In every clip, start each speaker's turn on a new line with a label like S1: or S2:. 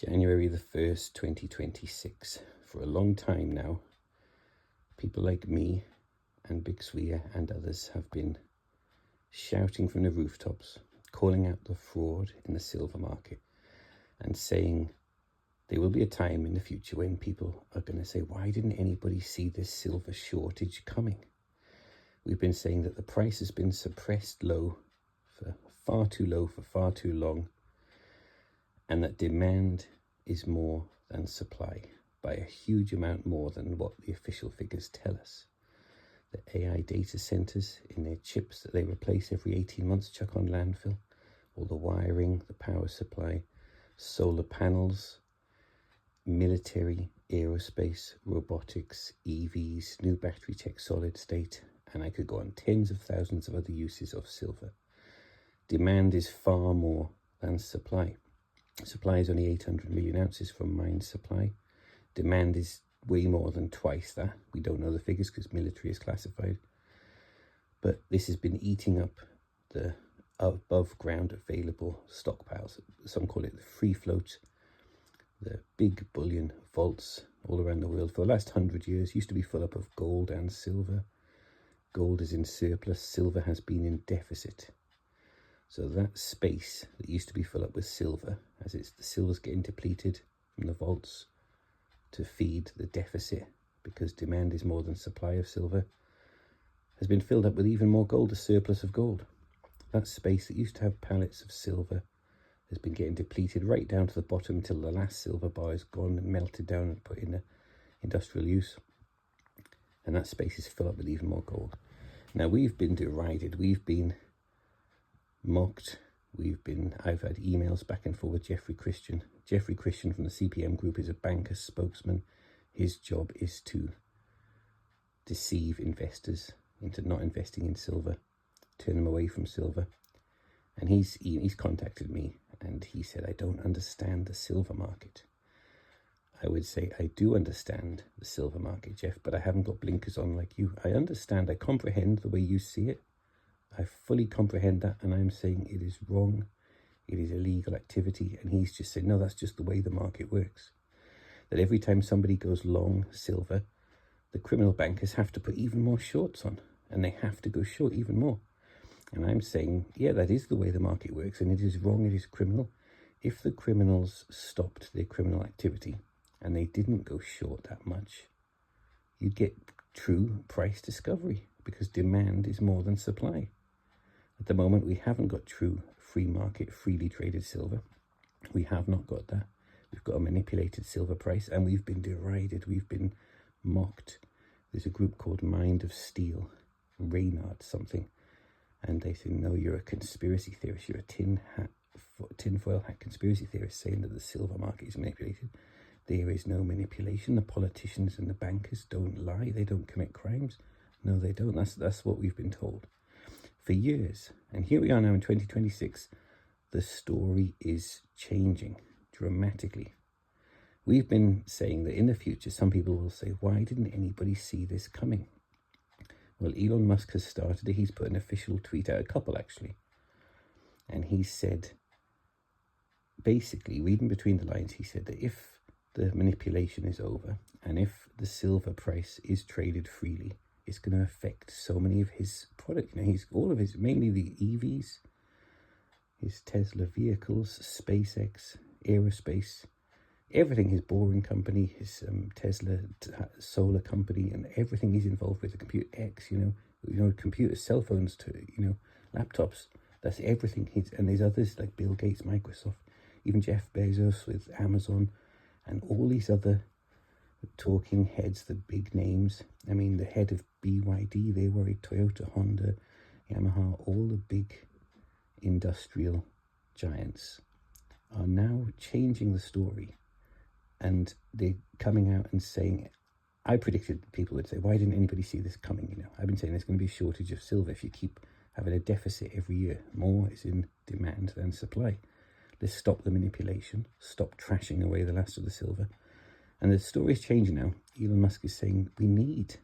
S1: January the 1st, 2026. For a long time now, people like me and Big Swea and others have been shouting from the rooftops, calling out the fraud in the silver market and saying there will be a time in the future when people are going to say, why didn't anybody see this silver shortage coming? We've been saying that the price has been suppressed low, for far too long, and that demand is more than supply by a huge amount more than what the official figures tell us. The AI data centers in their chips that they replace every 18 months chuck on landfill, all the wiring, the power supply, solar panels, military, aerospace, robotics, EVs, new battery tech, solid state, and I could go on tens of thousands of other uses of silver. Demand is far more than supply. Supply is only 800 million ounces from mine supply. Demand is way more than twice that. We don't know the figures because military is classified. But this has been eating up the above ground available stockpiles. Some call it the free float, the big bullion vaults all around the world. For the last 100 years, used to be full up of gold and silver. Gold is in surplus, silver has been in deficit. So that space that used to be full up with silver, as the silver's getting depleted from the vaults to feed the deficit because demand is more than supply of silver, has been filled up with even more gold, a surplus of gold. That space that used to have pallets of silver has been getting depleted right down to the bottom until the last silver bar is gone and melted down and put in industrial use. And that space is filled up with even more gold. Now, we've been derided, we've been mocked, I've had emails back and forth with Jeffrey Christian. Jeffrey Christian from the CPM group is a banker spokesman. His job is to deceive investors into not investing in silver, turn them away from silver. And he's contacted me and he said, I don't understand the silver market. I would say, I do understand the silver market, Jeff, but I haven't got blinkers on like you. I understand, I comprehend the way you see it. I fully comprehend that, and I'm saying it is wrong. It is illegal activity. And he's just saying, no, that's just the way the market works. That every time somebody goes long silver, the criminal bankers have to put even more shorts on, and they have to go short even more. And I'm saying, yeah, that is the way the market works, and it is wrong, it is criminal. If the criminals stopped their criminal activity and they didn't go short that much, you'd get true price discovery because demand is more than supply. At the moment, we haven't got true free market, freely traded silver. We have not got that. We've got a manipulated silver price, and we've been derided. We've been mocked. There's a group called Mind of Steel, Reynard something, and they say, no, you're a conspiracy theorist. You're a tinfoil hat conspiracy theorist saying that the silver market is manipulated. There is no manipulation. The politicians and the bankers don't lie. They don't commit crimes. No, they don't. That's what we've been told for years. And here we are now in 2026. The story is changing dramatically. We've been saying that in the future, some people will say, why didn't anybody see this coming? Well, Elon Musk has started it. He's put an official tweet out, a couple actually. And he said, basically, reading between the lines, he said that if the manipulation is over and if the silver price is traded freely, it's going to affect so many of his products. You know, mainly the EVs, his Tesla vehicles, SpaceX, aerospace, everything, his boring company, his Tesla solar company, and everything he's involved with, the Computer X, computers, cell phones, to laptops. That's everything. And there's others like Bill Gates, Microsoft, even Jeff Bezos with Amazon, and all these other talking heads, the big names. I mean, the head of BYD, they worried, Toyota, Honda, Yamaha, all the big industrial giants are now changing the story. And they're coming out and saying, I predicted people would say, why didn't anybody see this coming? I've been saying there's going to be a shortage of silver if you keep having a deficit every year. More is in demand than supply. Let's stop the manipulation, stop trashing away the last of the silver. And the story is changing now. Elon Musk is saying we need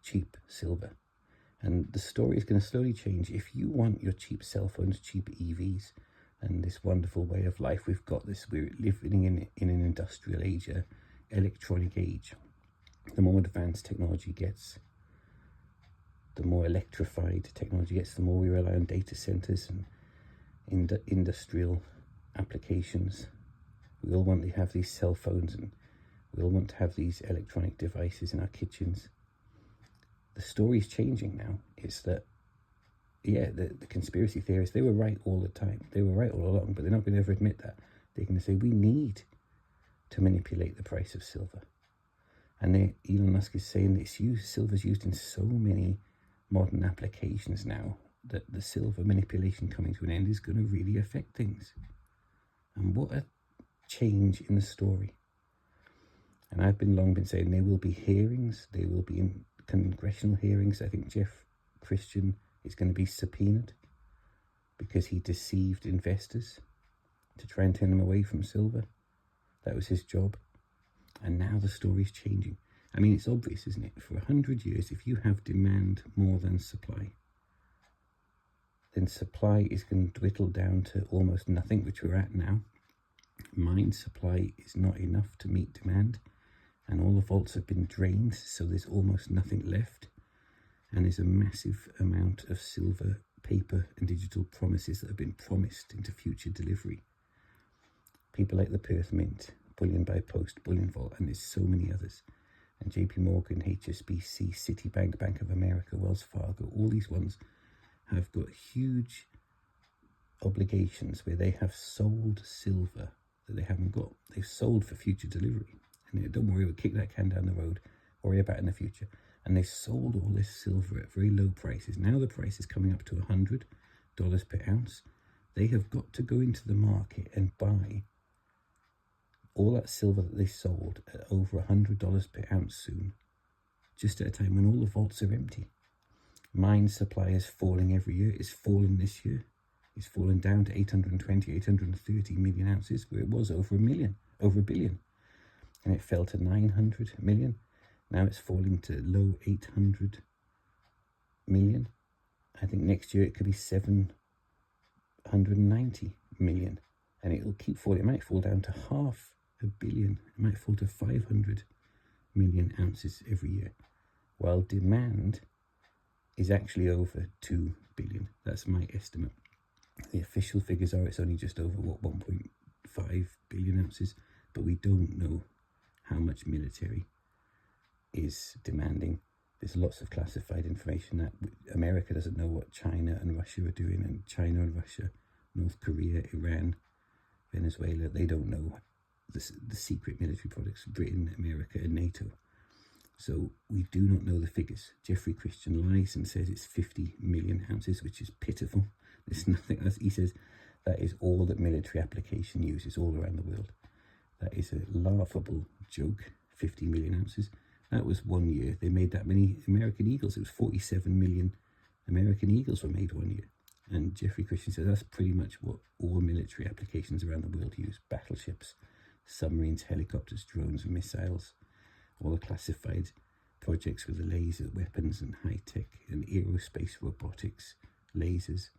S1: cheap silver. And the story is going to slowly change. If you want your cheap cell phones, cheap EVs, and this wonderful way of life we've got. We're living in an industrial age, electronic age. The more advanced technology gets, the more electrified technology gets, the more we rely on data centers and industrial applications. We all want to have these cell phones, and we all want to have these electronic devices in our kitchens. The story's changing now. It's that, yeah, the conspiracy theorists, they were right all the time. They were right all along, but they're not going to ever admit that. They're going to say, we need to manipulate the price of silver. And Elon Musk is saying that silver's used in so many modern applications now that the silver manipulation coming to an end is going to really affect things. And what a change in the story. And I've long been saying there will be hearings, there will be congressional hearings. I think Jeff Christian is going to be subpoenaed because he deceived investors to try and turn them away from silver. That was his job. And now the story's changing. I mean, it's obvious, isn't it? For 100 years, if you have demand more than supply, then supply is going to dwindle down to almost nothing, which we're at now. Mine supply is not enough to meet demand, and all the vaults have been drained, so there's almost nothing left. And there's a massive amount of silver, paper and digital promises that have been promised into future delivery. People like the Perth Mint, Bullion by Post, Bullion Vault, and there's so many others. And JP Morgan, HSBC, Citibank, Bank of America, Wells Fargo, all these ones have got huge obligations where they have sold silver that they haven't got. They've sold for future delivery. And don't worry, we'll kick that can down the road, worry about it in the future. And they sold all this silver at very low prices. Now the price is coming up to $100 per ounce. They have got to go into the market and buy all that silver that they sold at over $100 per ounce soon, just at a time when all the vaults are empty. Mine supply is falling every year. It's fallen this year. It's fallen down to 820, 830 million ounces, where it was over a billion. And it fell to 900 million. Now it's falling to low 800 million. I think next year it could be 790 million. And it'll keep falling. It might fall down to 500 million. It might fall to 500 million ounces every year. While demand is actually over 2 billion. That's my estimate. The official figures are it's only just over, 1.5 billion ounces. But we don't know how much military is demanding. There's lots of classified information that America doesn't know what China and Russia are doing, and China and Russia, North Korea, Iran, Venezuela, they don't know the secret military products, Britain, America and NATO. So we do not know the figures. Jeffrey Christian lies and says it's 50 million ounces, which is pitiful. There's nothing else. He says that is all that military application uses all around the world. That is a laughable joke, 50 million ounces. That was 1 year. They made that many American Eagles. It was 47 million American Eagles were made 1 year. And Jeffrey Christian says that's pretty much what all military applications around the world use. Battleships, submarines, helicopters, drones, missiles, all the classified projects with the laser weapons and high-tech and aerospace robotics, lasers.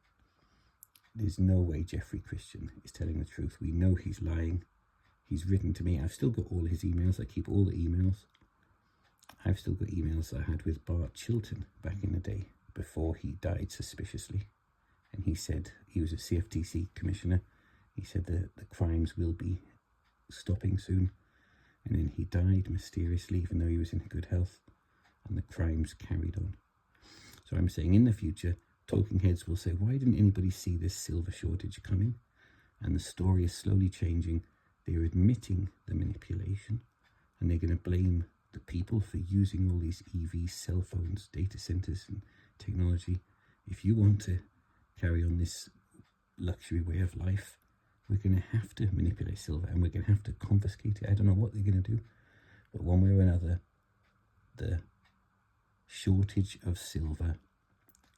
S1: There's no way Jeffrey Christian is telling the truth. We know he's lying. He's written to me. I've still got all his emails. I keep all the emails. I've still got emails I had with Bart Chilton back in the day before he died suspiciously. And he said, he was a CFTC commissioner. He said that the crimes will be stopping soon. And then he died mysteriously, even though he was in good health. And the crimes carried on. So I'm saying in the future, talking heads will say, why didn't anybody see this silver shortage coming? And the story is slowly changing. They're admitting the manipulation, and they're going to blame the people for using all these EVs, cell phones, data centers and technology. If you want to carry on this luxury way of life, we're going to have to manipulate silver, and we're going to have to confiscate it. I don't know what they're going to do, but one way or another, the shortage of silver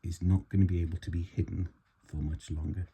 S1: is not going to be able to be hidden for much longer.